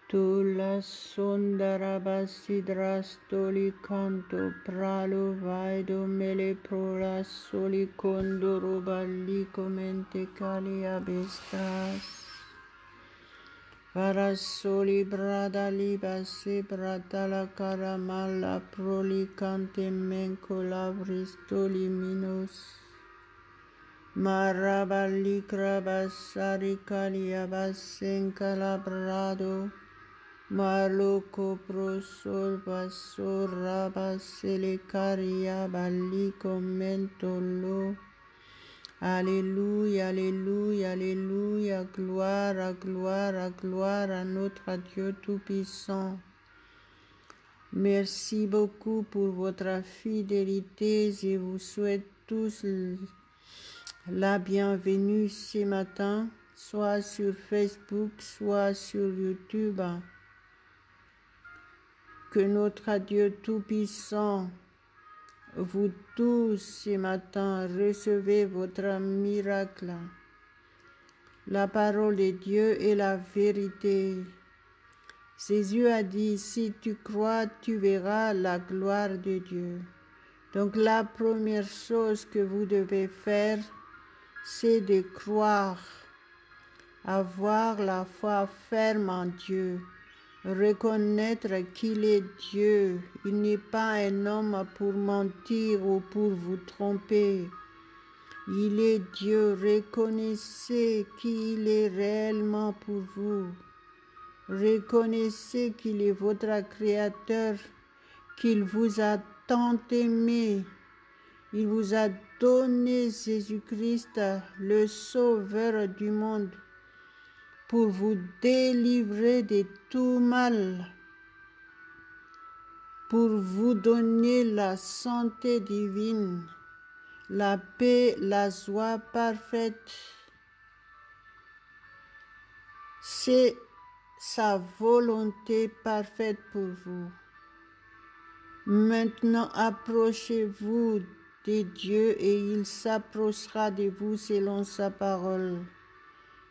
Tula sundarabhasidra stoli canto pralo vaido mele prora soli condoro ballico mente calia bestras. Parasoli brada libase bratala caramalla prolicante mencola bristoli minos. Marabali crabasari caliabasen calabrado. Maluco prosol basor rabasele caria ballico mentolo. Alléluia, alléluia, alléluia, gloire, gloire, gloire à notre Dieu Tout-Puissant. Merci beaucoup pour votre fidélité. Je vous souhaite tous la bienvenue ce matin, soit sur Facebook, soit sur YouTube. Que notre Dieu Tout-Puissant vous tous ce matin recevez votre miracle. La parole de Dieu est la vérité. Jésus a dit, si tu crois, tu verras la gloire de Dieu. Donc la première chose que vous devez faire, c'est de croire, avoir la foi ferme en Dieu. Reconnaître qu'il est Dieu. Il n'est pas un homme pour mentir ou pour vous tromper. Il est Dieu. Reconnaissez qu'il est réellement pour vous. Reconnaissez qu'il est votre Créateur, qu'il vous a tant aimé. Il vous a donné Jésus-Christ, le Sauveur du monde, pour vous délivrer de tout mal, pour vous donner la santé divine, la paix, la joie parfaite. C'est sa volonté parfaite pour vous. Maintenant, approchez-vous de Dieu et il s'approchera de vous selon sa parole.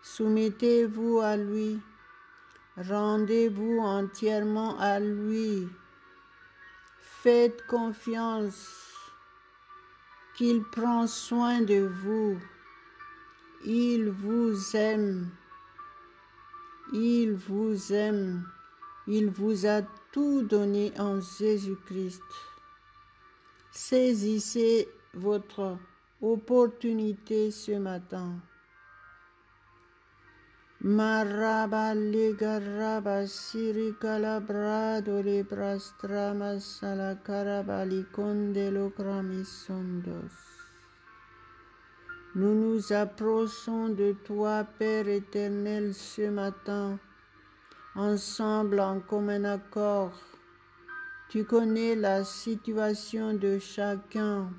Soumettez-vous à lui. Rendez-vous entièrement à lui. Faites confiance qu'il prend soin de vous. Il vous aime. Il vous aime. Il vous a tout donné en Jésus-Christ. Saisissez votre opportunité ce matin. Maraba legaraba siri calabrado le prastrama sala carabali condelo cramisondos. Nous nous approchons de toi, Père éternel, ce matin, ensemble en commun accord. Tu connais la situation de chacun.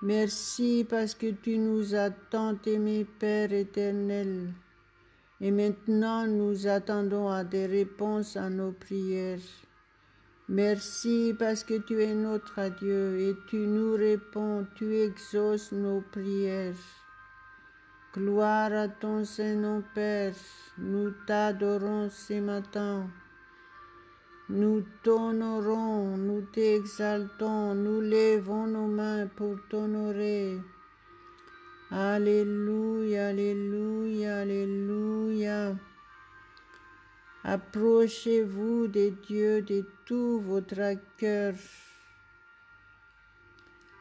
Merci parce que tu nous as tant aimés, Père éternel. Et maintenant, nous attendons à des réponses à nos prières. Merci parce que tu es notre Dieu et tu nous réponds, tu exauces nos prières. Gloire à ton Saint-Nom, Père. Nous t'adorons ce matin. Nous t'honorons, nous t'exaltons, nous levons nos mains pour t'honorer. Alléluia, alléluia, alléluia. Approchez-vous de Dieu de tout votre cœur.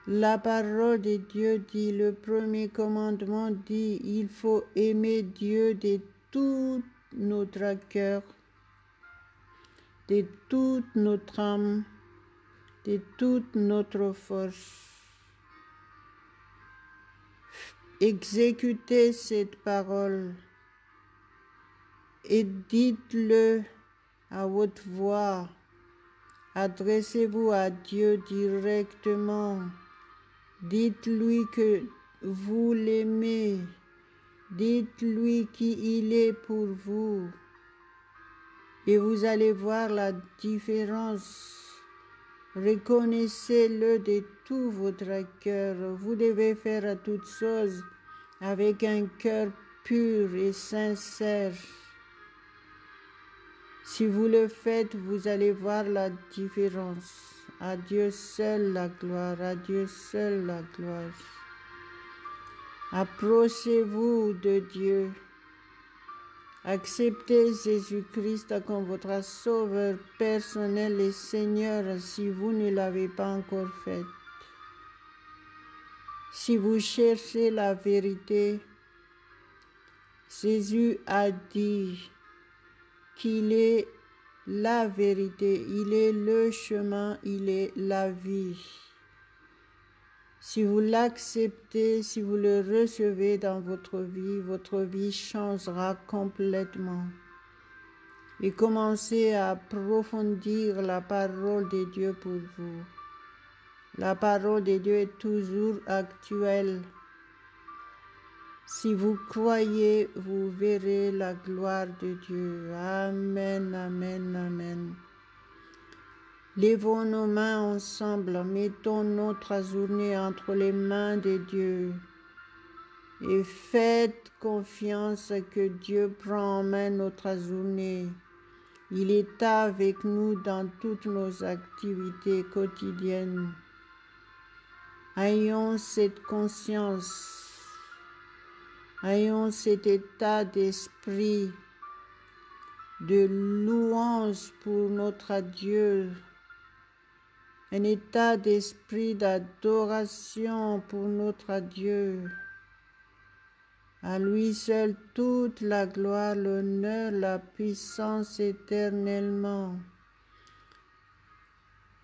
La parole de Dieu dit, le premier commandement dit, il faut aimer Dieu de tout notre cœur, de toute notre âme, de toute notre force. Exécutez cette parole et dites-le à haute voix. Adressez-vous à Dieu directement. Dites-lui que vous l'aimez. Dites-lui qui il est pour vous. Et vous allez voir la différence. Reconnaissez-le de tout votre cœur. Vous devez faire toutes choses avec un cœur pur et sincère. Si vous le faites, vous allez voir la différence. À Dieu seul la gloire, à Dieu seul la gloire. Approchez-vous de Dieu. Acceptez Jésus-Christ comme votre sauveur personnel et Seigneur si vous ne l'avez pas encore fait. Si vous cherchez la vérité, Jésus a dit qu'il est la vérité, il est le chemin, il est la vie. Si vous l'acceptez, si vous le recevez dans votre vie changera complètement. Et commencez à approfondir la parole de Dieu pour vous. La parole de Dieu est toujours actuelle. Si vous croyez, vous verrez la gloire de Dieu. Amen, amen, amen. Levons nos mains ensemble, mettons notre journée entre les mains de Dieu et faites confiance que Dieu prend en main notre journée. Il est avec nous dans toutes nos activités quotidiennes. Ayons cette conscience, ayons cet état d'esprit de louange pour notre Dieu, un état d'esprit d'adoration pour notre Dieu. À lui seul toute la gloire, l'honneur, la puissance éternellement.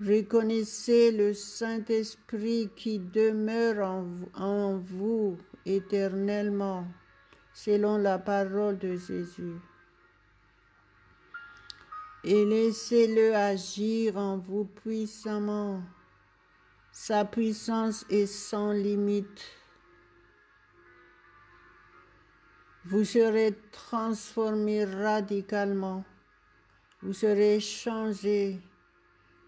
Reconnaissez le Saint-Esprit qui demeure en vous éternellement, selon la parole de Jésus. Et laissez-le agir en vous puissamment. Sa puissance est sans limite. Vous serez transformés radicalement. Vous serez changés.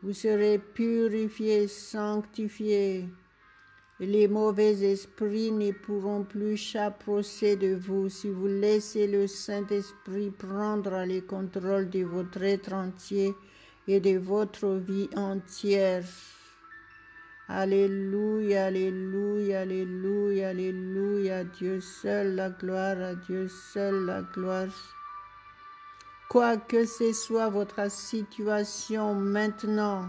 Vous serez purifiés, sanctifiés. Et les mauvais esprits ne pourront plus s'approcher de vous si vous laissez le Saint-Esprit prendre le contrôle de votre être entier et de votre vie entière. Alléluia, alléluia, alléluia, alléluia. Dieu seul la gloire, à Dieu seul la gloire. Quoi que ce soit votre situation maintenant,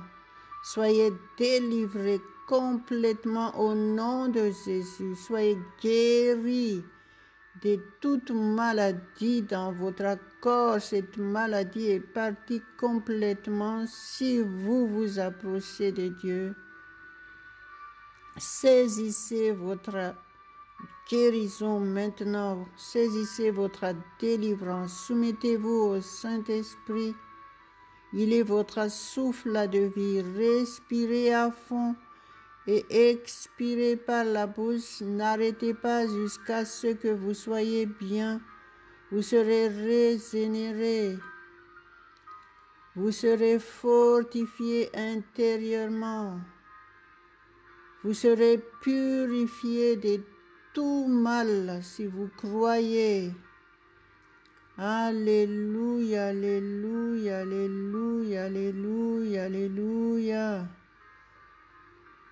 soyez délivrés complètement au nom de Jésus. Soyez guéris de toute maladie dans votre corps. Cette maladie est partie complètement si vous vous approchez de Dieu. Saisissez votre guérison maintenant, saisissez votre délivrance, soumettez-vous au Saint-Esprit. Il est votre souffle de vie, respirez à fond et expirez par la bouche. N'arrêtez pas jusqu'à ce que vous soyez bien. Vous serez régénéré. Vous serez fortifié intérieurement. Vous serez purifié de tout mal si vous croyez. Alléluia, alléluia, alléluia, alléluia, alléluia.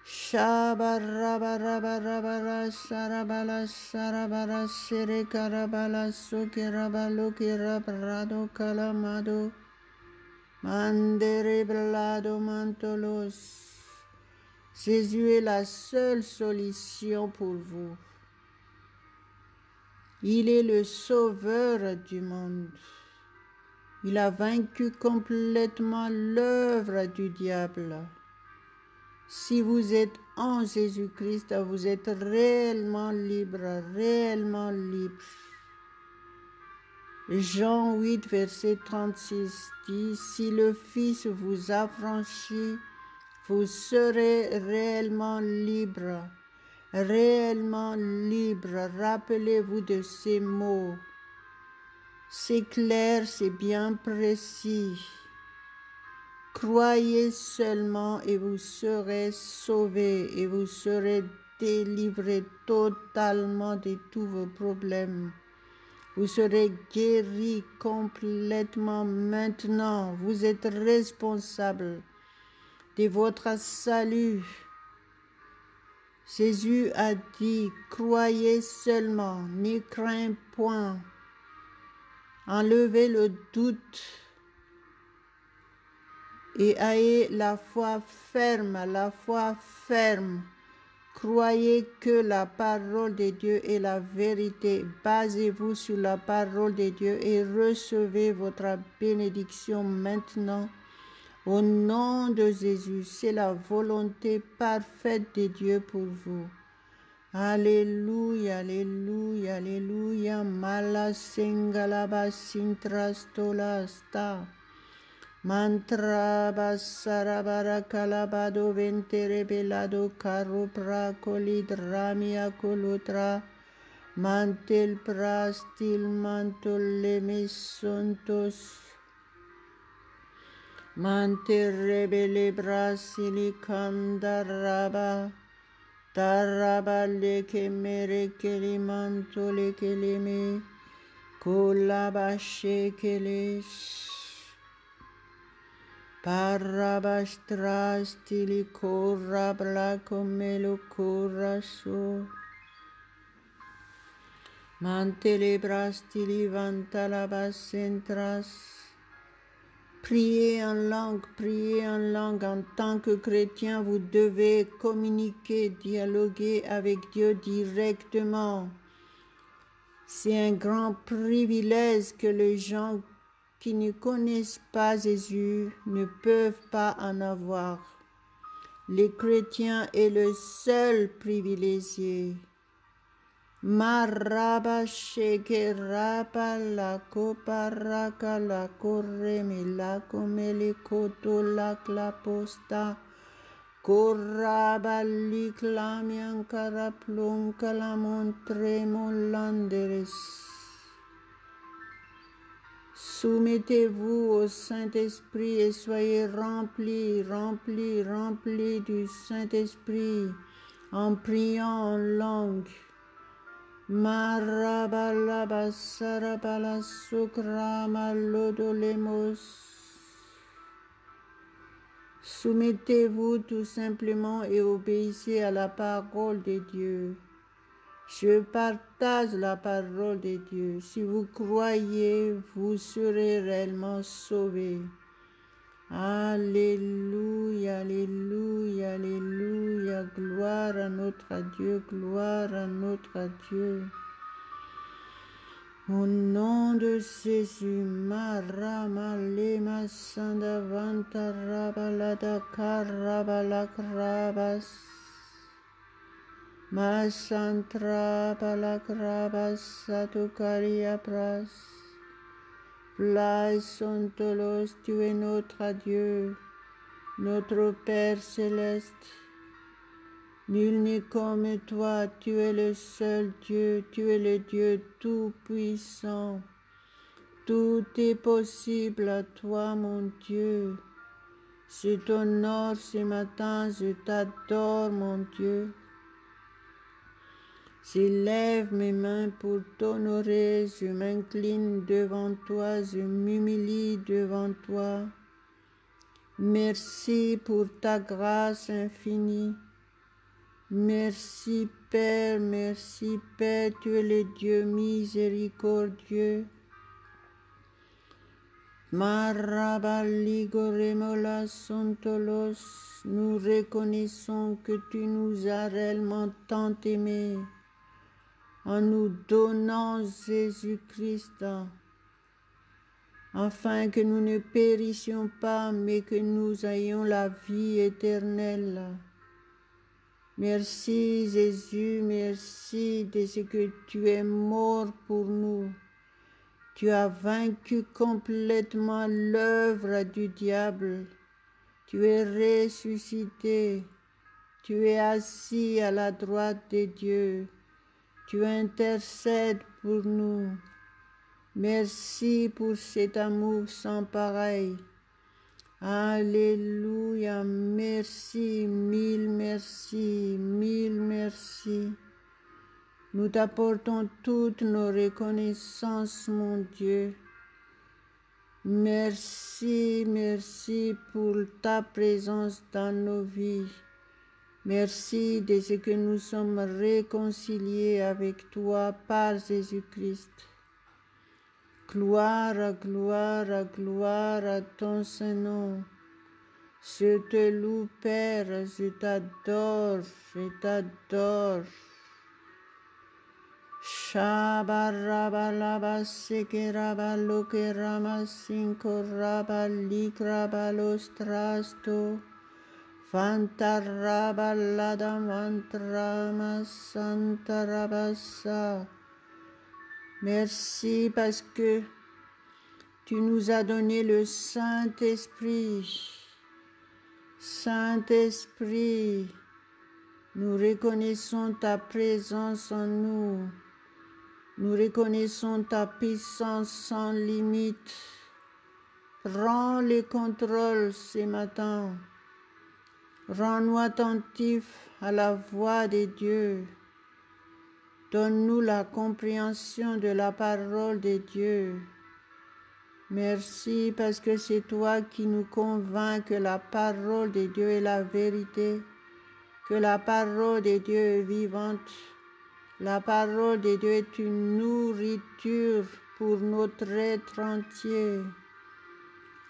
Shabarabarabarabara, sarabala, sarabara, sere karabala, sokerabalo, kerabrado, calamado, mandere blado, mantolos. Jésus est la seule solution pour vous. Il est le sauveur du monde. Il a vaincu complètement l'œuvre du diable. Si vous êtes en Jésus-Christ, vous êtes réellement libre, réellement libre. Jean 8, verset 36 dit, « Si le Fils vous affranchit, vous serez réellement libre. » Réellement libre. Rappelez-vous de ces mots. C'est clair, c'est bien précis. Croyez seulement et vous serez sauvés et vous serez délivrés totalement de tous vos problèmes. Vous serez guéri complètement maintenant. Vous êtes responsable de votre salut. Jésus a dit, croyez seulement, n'y crains point. Enlevez le doute et ayez la foi ferme, la foi ferme. Croyez que la parole de Dieu est la vérité. Basez-vous sur la parole de Dieu et recevez votre bénédiction maintenant. Au nom de Jésus, c'est la volonté parfaite de Dieu pour vous. Alléluia, alléluia, alléluia. Mala sengalaba sintrastola sta. Mantra basarabara calabado ventere belado caro pra colidramia colutra. Mantel prastil mantul lemisontos. Manterebele brasili kandaraba. Taraba leke mere keli manto leke leme. Kolaba shekele. Parabastra stili korabla komelo koraso. Mantele brastili vantalabas centras. Priez en langue. En tant que chrétien, vous devez communiquer, dialoguer avec Dieu directement. C'est un grand privilège que les gens qui ne connaissent pas Jésus ne peuvent pas en avoir. Les chrétiens est le seul privilégié. Maraba sheke rapa la koparaka la koreme la komele koto la klaposta koraba liklamian karaplon kalamon tremon landeres. Soumettez-vous au Saint-Esprit et soyez remplis du Saint-Esprit en priant en langue. Marabalaba sarabala sukrama lodolemos. Soumettez-vous tout simplement et obéissez à la parole de Dieu. Je partage la parole de Dieu. Si vous croyez, vous serez réellement sauvés. Alléluia, alléluia, alléluia. Gloire à notre Dieu, gloire à notre Dieu. Au nom de Jésus, Marama Lema Sandavanta Rabalada Karabalakrabas. Masantra Balakrabas Satukaria Pras. Plai Sontolos, tu es notre Dieu, notre Père céleste. Nul n'est comme toi, tu es le seul Dieu, tu es le Dieu tout-puissant. Tout est possible à toi, mon Dieu. Je t'honore ce matin, je t'adore, mon Dieu. Je lève mes mains pour t'honorer, je m'incline devant toi, je m'humilie devant toi. Merci pour ta grâce infinie. Merci Père, tu es le Dieu miséricordieux. Marabaligoremola sontolos, nous reconnaissons que tu nous as réellement tant aimés en nous donnant Jésus-Christ, afin que nous ne périssions pas, mais que nous ayons la vie éternelle. Merci Jésus, merci de ce que tu es mort pour nous. Tu as vaincu complètement l'œuvre du diable. Tu es ressuscité. Tu es assis à la droite de Dieu. Tu intercèdes pour nous. Merci pour cet amour sans pareil. Alléluia, merci, mille merci, mille merci. Nous t'apportons toutes nos reconnaissances, mon Dieu. Merci, merci pour ta présence dans nos vies. Merci de ce que nous sommes réconciliés avec toi par Jésus-Christ. Gloire, gloire, gloire à ton Saint-Nom. Je te loue, Père, je t'adore, je t'adore. Shabarabalaba sekeraba lokerama sinkoraba likrabalostrasto Vantaraballada mantrama santarabasa. Merci parce que tu nous as donné le Saint-Esprit. Saint-Esprit, nous reconnaissons ta présence en nous. Nous reconnaissons ta puissance sans limite. Prends le contrôle ce matin. Rends-nous attentifs à la voix de Dieu. Donne-nous la compréhension de la parole de Dieu. Merci parce que c'est toi qui nous convaincs que la parole de Dieu est la vérité, que la parole de Dieu est vivante. La parole de Dieu est une nourriture pour notre être entier.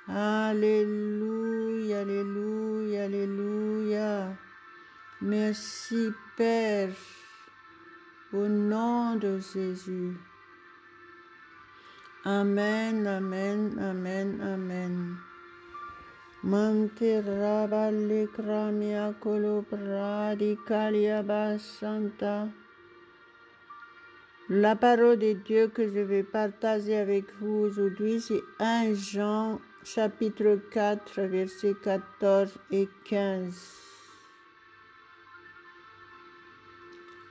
Alléluia, alléluia, alléluia. Merci Père, au nom de Jésus. Amen, amen, amen, amen. Mantiraba lekramia kolopradi kaliaba santa. La parole de Dieu que je vais partager avec vous aujourd'hui, c'est 1 Jean chapitre 4, versets 14 et 15.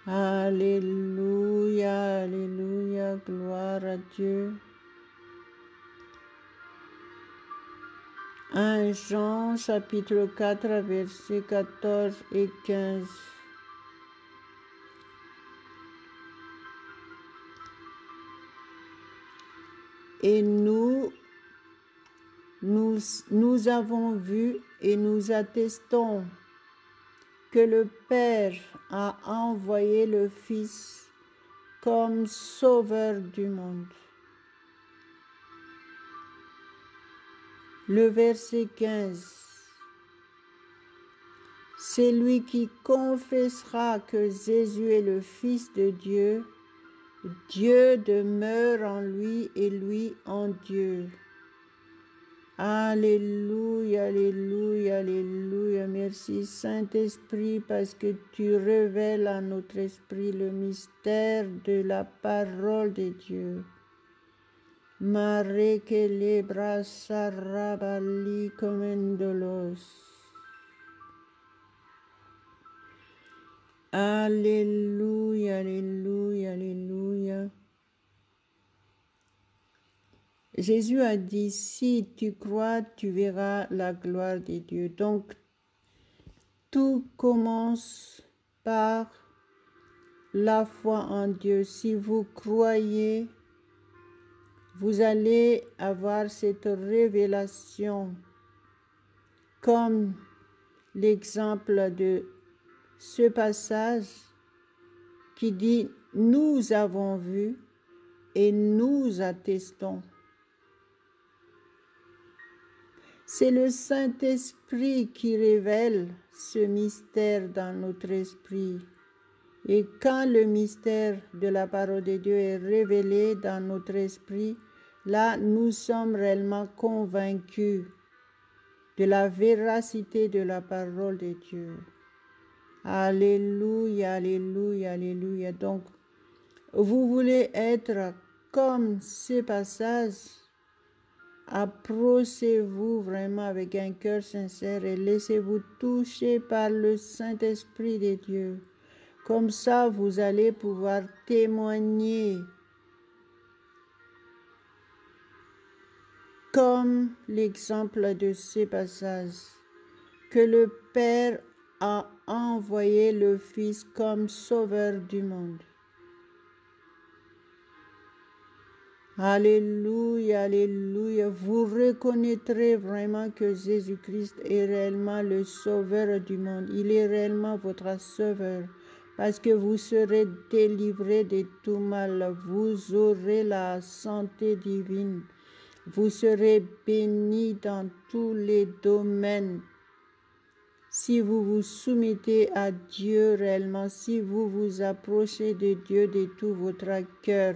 Alléluia, alléluia, gloire à Dieu. 1 Jean chapitre 4, versets 14 et 15. Et nous avons vu et nous attestons que le Père a envoyé le Fils comme sauveur du monde. Le verset 15. Celui qui confessera que Jésus est le Fils de Dieu, Dieu demeure en lui et lui en Dieu. Alléluia, alléluia, alléluia. Merci Saint-Esprit parce que tu révèles à notre esprit le mystère de la parole de Dieu. Mare que les bras sarabali comendolos. Alléluia, alléluia, alléluia. Jésus a dit, si tu crois, tu verras la gloire de Dieu. Donc, tout commence par la foi en Dieu. Si vous croyez, vous allez avoir cette révélation, comme l'exemple de ce passage qui dit « Nous avons vu et nous attestons ». C'est le Saint-Esprit qui révèle ce mystère dans notre esprit. Et quand le mystère de la parole de Dieu est révélé dans notre esprit, là, nous sommes réellement convaincus de la véracité de la parole de Dieu. Alléluia, alléluia, alléluia. Donc, vous voulez être comme ce passage, approchez-vous vraiment avec un cœur sincère et laissez-vous toucher par le Saint-Esprit de Dieu. Comme ça, vous allez pouvoir témoigner comme l'exemple de ce passage, que le Père a envoyé le Fils comme sauveur du monde. Alléluia, alléluia. Vous reconnaîtrez vraiment que Jésus-Christ est réellement le sauveur du monde. Il est réellement votre sauveur. Parce que vous serez délivrés de tout mal. Vous aurez la santé divine. Vous serez bénis dans tous les domaines. Si vous vous soumettez à Dieu réellement, si vous vous approchez de Dieu de tout votre cœur,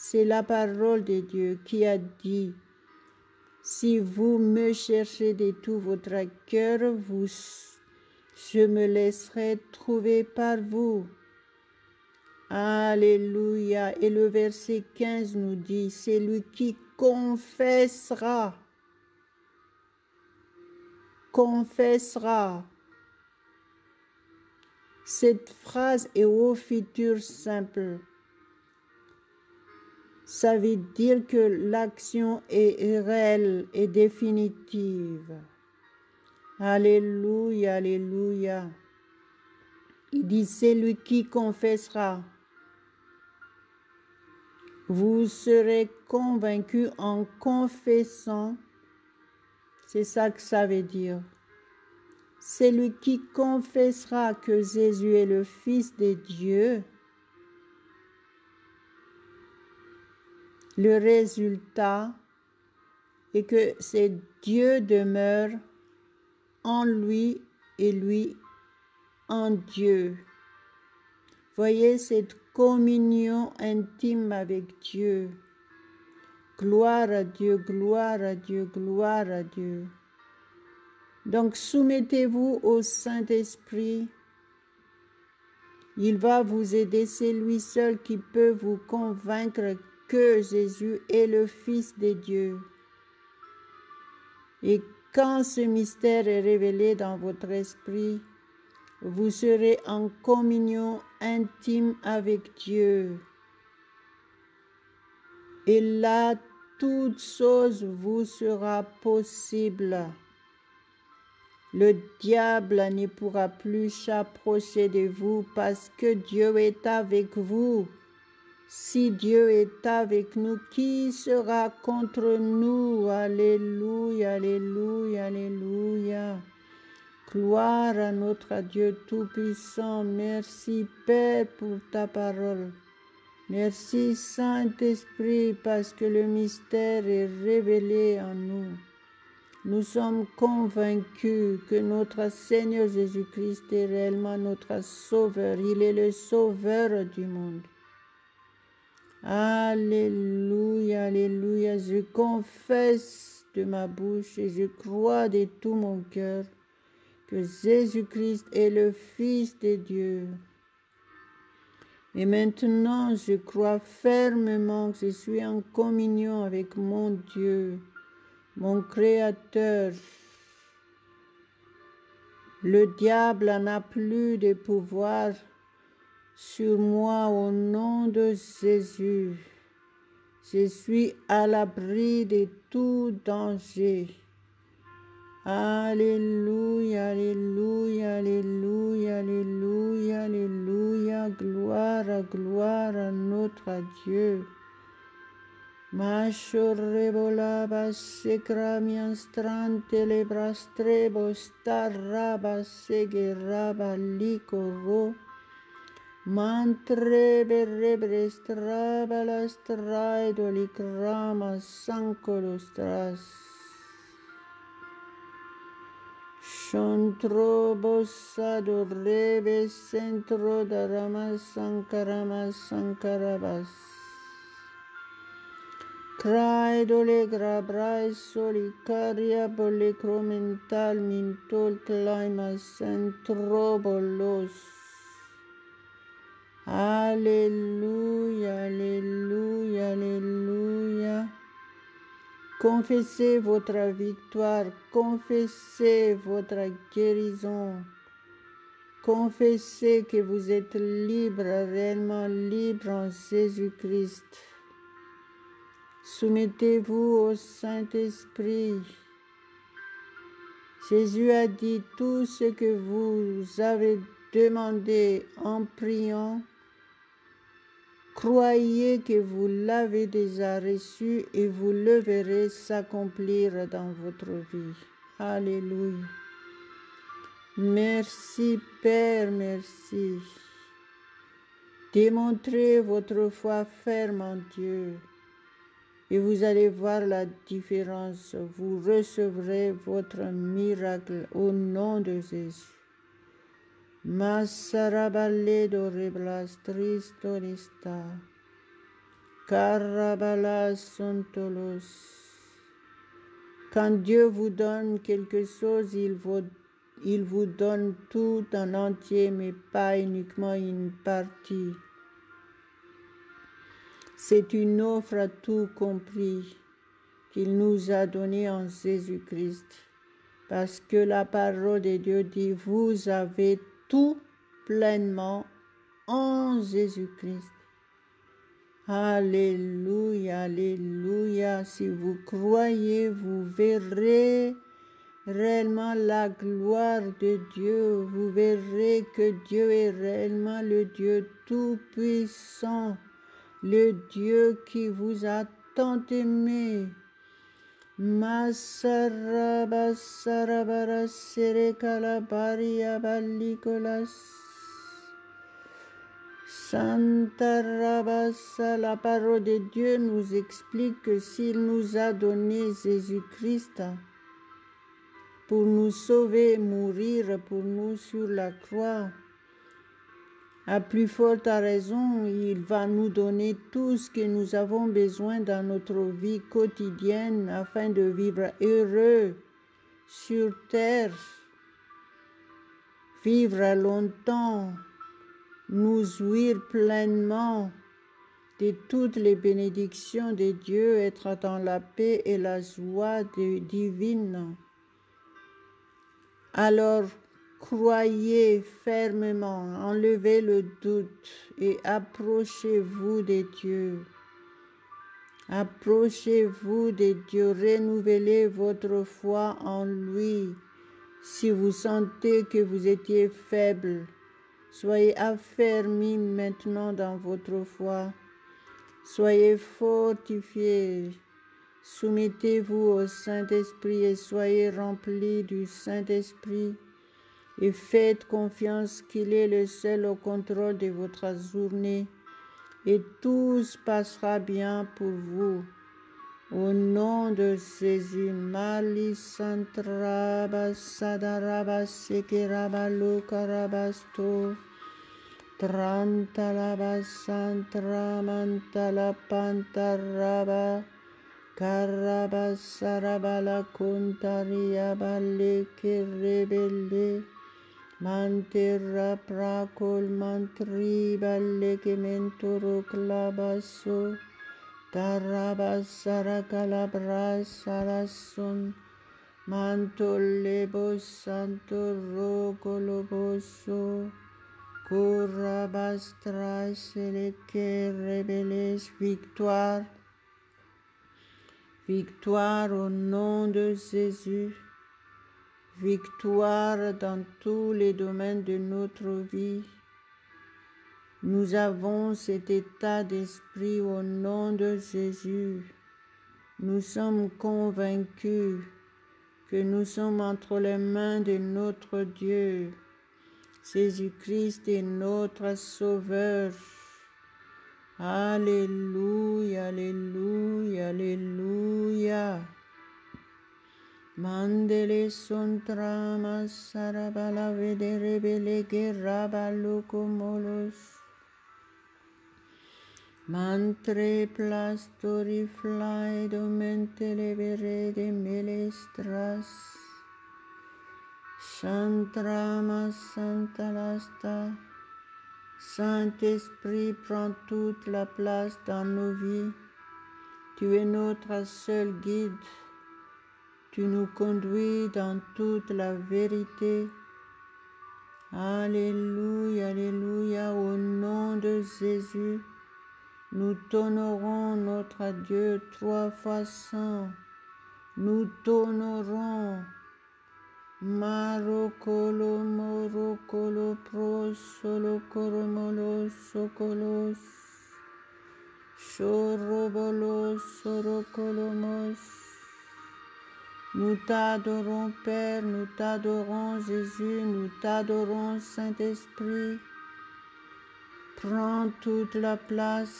c'est la parole de Dieu qui a dit, si vous me cherchez de tout votre cœur, je me laisserai trouver par vous. Alléluia. Et le verset 15 nous dit, c'est lui qui confessera. Cette phrase est au futur simple. Ça veut dire que l'action est réelle et définitive. Alléluia, alléluia. Il dit, c'est lui qui confessera. Vous serez convaincus en confessant. C'est ça que ça veut dire. C'est lui qui confessera que Jésus est le Fils de Dieu. Le résultat est que c'est Dieu demeure en lui et lui en Dieu. Voyez cette communion intime avec Dieu. Gloire à Dieu, gloire à Dieu, gloire à Dieu. Donc soumettez-vous au Saint-Esprit. Il va vous aider, c'est lui seul qui peut vous convaincre que Jésus est le Fils de Dieu. Et quand ce mystère est révélé dans votre esprit, vous serez en communion intime avec Dieu. Et là, toute chose vous sera possible. Le diable ne pourra plus s'approcher de vous parce que Dieu est avec vous. Si Dieu est avec nous, qui sera contre nous? Alléluia, alléluia, alléluia. Gloire à notre Dieu Tout-Puissant. Merci Père pour ta parole. Merci Saint-Esprit parce que le mystère est révélé en nous. Nous sommes convaincus que notre Seigneur Jésus-Christ est réellement notre Sauveur. Il est le Sauveur du monde. Alléluia, alléluia. Je confesse de ma bouche et je crois de tout mon cœur que Jésus-Christ est le Fils de Dieu. Et maintenant, je crois fermement que je suis en communion avec mon Dieu, mon Créateur. Le diable n'a plus de pouvoir sur moi au nom de Jésus. Je suis à l'abri de tout danger. Alléluia, alléluia, alléluia, alléluia, alléluia. Gloire à notre Dieu. Mashorrebolaba sekramian strante lebrastrebo starraba segeraba likoro. Mantre berrebre straba la straido likrama sankolostras. Chontro bossado rebe centro darama sankarabas. Craidole grabrai solicaria bolecromental mintol claimas centrobolos. Alléluia, alléluia, alléluia. Confessez votre victoire, confessez votre guérison, confessez que vous êtes libre, réellement libre en Jésus-Christ. Soumettez-vous au Saint-Esprit. Jésus a dit tout ce que vous avez demandé en priant. Croyez que vous l'avez déjà reçu et vous le verrez s'accomplir dans votre vie. Alléluia. Merci Père, merci. Démontrez votre foi ferme en Dieu et vous allez voir la différence. Vous recevrez votre miracle au nom de Jésus. Masaraballe doreblas tristorista. Karabala sontolos. Quand Dieu vous donne quelque chose, il vous donne tout en entier, mais pas uniquement une partie. C'est une offre à tout compris qu'il nous a donnée en Jésus-Christ. Parce que la parole de Dieu dit, vous avez tout pleinement en Jésus-Christ. Alléluia, alléluia. Si vous croyez, vous verrez réellement la gloire de Dieu. Vous verrez que Dieu est réellement le Dieu tout-puissant. Le Dieu qui vous a tant aimé. Masaraba sarabara serekalabaria balikolas. Santa Rabassa, la parole de Dieu nous explique que s'il nous a donné Jésus-Christ pour nous sauver, mourir pour nous sur la croix, à plus forte raison, il va nous donner tout ce que nous avons besoin dans notre vie quotidienne afin de vivre heureux sur terre, vivre longtemps, nous jouir pleinement de toutes les bénédictions de Dieu, être dans la paix et la joie divine. Alors, croyez fermement, enlevez le doute et approchez-vous de Dieu. Approchez-vous de Dieu, renouvelez votre foi en lui. Si vous sentez que vous étiez faible, soyez affermis maintenant dans votre foi. Soyez fortifiés. Soumettez-vous au Saint-Esprit et soyez remplis du Saint-Esprit. Et faites confiance qu'il est le seul au contrôle de votre journée. Et tout se passera bien pour vous. Au nom de Jésus, Mali Santraba Sadaraba Sekiraba Lukarabasto. Trantalaba Santramantala Pantaraba Karaba Sarabala Kuntaria Baleke Rebelde Mantera Prakol Mantri Baleke Mentoro Klabaso Taraba Sarakalabra Sarasun Mantolebo Santo Rogoloboso Kurabastra Seleke Rebeles Victoire. Victoire au nom de Jésus. Victoire dans tous les domaines de notre vie. Nous avons cet état d'esprit au nom de Jésus. Nous sommes convaincus que nous sommes entre les mains de notre Dieu. Jésus-Christ est notre Sauveur. Alléluia, alléluia, alléluia. Mandele sontrama sarabala vederebele gerabalokomolos. Mantre plastori fly domentele verede melestras. Chantrama santalasta. Saint-Esprit, prends toute la place dans nos vies. Tu es notre seul guide. Tu nous conduis dans toute la vérité. Alléluia, alléluia, au nom de Jésus, nous t'honorons notre Dieu 3 fois saint. Nous t'honorons. Marokolo, morokolo, pro, solo, koromolo, sokolos. Shorobolo Sorokolomos. Nous t'adorons Père, nous t'adorons Jésus, nous t'adorons Saint-Esprit. Prends toute la place.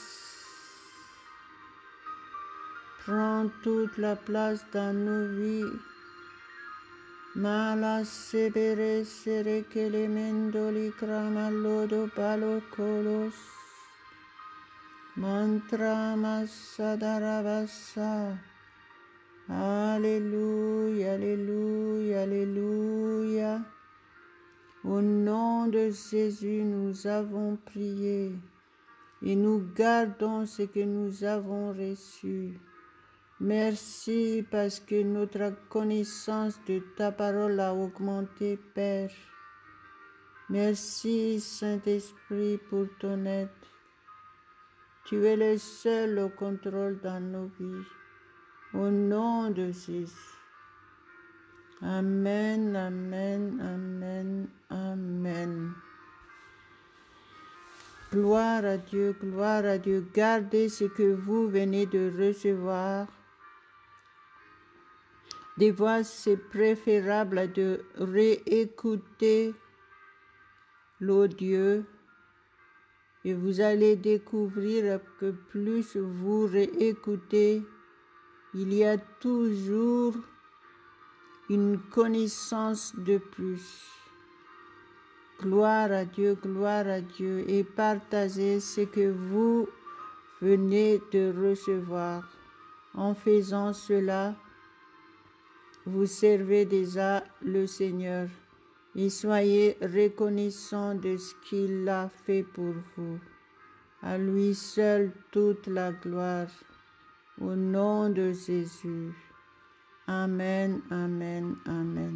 Prends toute la place dans nos vies. Mala sebere sere kelemendoli kramalodo balokolos. Mantra masadarabasa. Alléluia, Alléluia, Alléluia. Au nom de Jésus, nous avons prié et nous gardons ce que nous avons reçu. Merci parce que notre connaissance de ta parole a augmenté, Père. Merci, Saint-Esprit, pour ton aide. Tu es le seul au contrôle dans nos vies. Au nom de Jésus. Amen, amen, amen, amen. Gloire à Dieu, gloire à Dieu. Gardez ce que vous venez de recevoir. Des fois, c'est préférable de réécouter l'audio et vous allez découvrir que plus vous réécoutez, il y a toujours une connaissance de plus. Gloire à Dieu, et partagez ce que vous venez de recevoir. En faisant cela, vous servez déjà le Seigneur et soyez reconnaissants de ce qu'il a fait pour vous. À lui seul toute la gloire. Au nom de Jésus. Amen, amen, amen.